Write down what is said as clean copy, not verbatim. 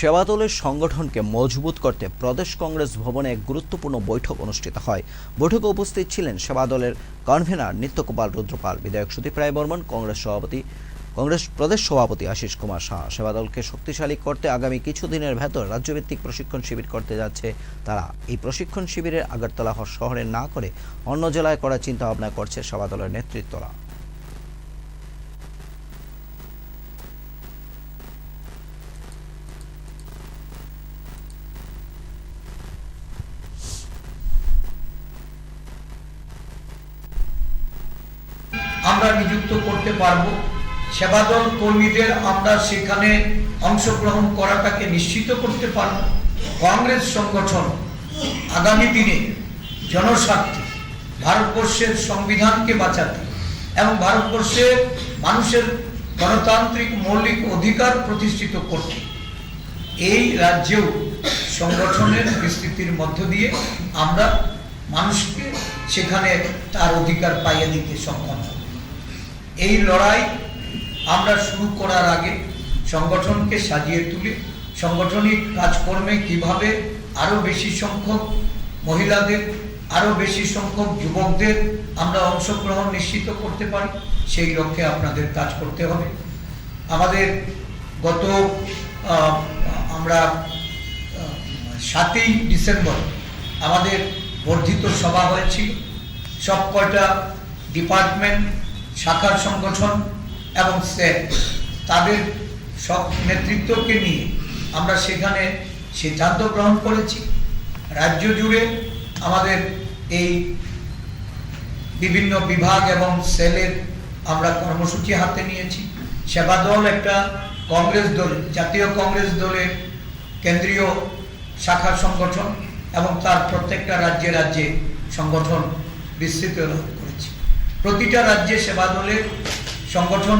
সেবা দলের সংগঠনকে মজবুত করতে প্রদেশ কংগ্রেস ভবনে এক গুরুত্বপূর্ণ বৈঠক অনুষ্ঠিত হয়। বৈঠকে উপস্থিত ছিলেন সেবা দলের কনভেনার নিত্যগোপাল রুদ্রপাল, বিধায়ক সুদীপ রায় বর্মন, কংগ্রেস প্রদেশ সভাপতি আশিস কুমার সাহা। সেবা দলকে শক্তিশালী করতে আগামী কিছুদিনের ভেতর রাজ্যভিত্তিক প্রশিক্ষণ শিবির করতে যাচ্ছে তারা। এই প্রশিক্ষণ শিবিরের আগরতলা শহরে না করে অন্য জেলায় করার চিন্তা ভাবনা করছে সেবা দলের নেতৃত্বরা। আমরা নিযুক্ত করতে পারবো, সেবাদল কর্মীদের আমরা সেখানে অংশগ্রহণ করাটাকে নিশ্চিত করতে পারবো। কংগ্রেস সংগঠন আগামী দিনে জনস্বার্থে ভারতবর্ষের সংবিধানকে বাঁচাতে এবং ভারতবর্ষের মানুষের গণতান্ত্রিক মৌলিক অধিকার প্রতিষ্ঠিত করতে এই রাজ্যেও সংগঠনের বিস্তৃতির মধ্য দিয়ে আমরা মানুষকে সেখানে তার অধিকার পাইয়ে দিতে সক্ষম হব। এই লড়াই আমরা শুরু করার আগে সংগঠনকে সাজিয়ে তুলে সাংগঠনিক কাজকর্মে কিভাবে আরো বেশি সংখ্যক মহিলাদের, আরো বেশি সংখ্যক যুবকদের আমরা অংশগ্রহণ নিশ্চিত করতে পারি, সেই লক্ষ্যে আপনাদের কাজ করতে হবে। আমাদের গত আমরা 7ই ডিসেম্বর আমাদের বর্ধিত সভা হয়েছিল। সব কয়টা ডিপার্টমেন্ট, শাখার সংগঠন এবং সেল তাদের সব নেতৃত্বকে নিয়ে আমরা সেখানে সিদ্ধান্ত গ্রহণ করেছি। রাজ্য জুড়ে আমাদের এই বিভিন্ন বিভাগ এবং সেলের আমরা কর্মসূচি হাতে নিয়েছি। সেবা দল একটা কংগ্রেস দলের, জাতীয় কংগ্রেস দলের কেন্দ্রীয় শাখার সংগঠন এবং তার প্রত্যেকটা রাজ্যে রাজ্যে সংগঠন বিস্তৃত করেছি। প্রতিটা রাজ্যে সেবা দলের সংগঠন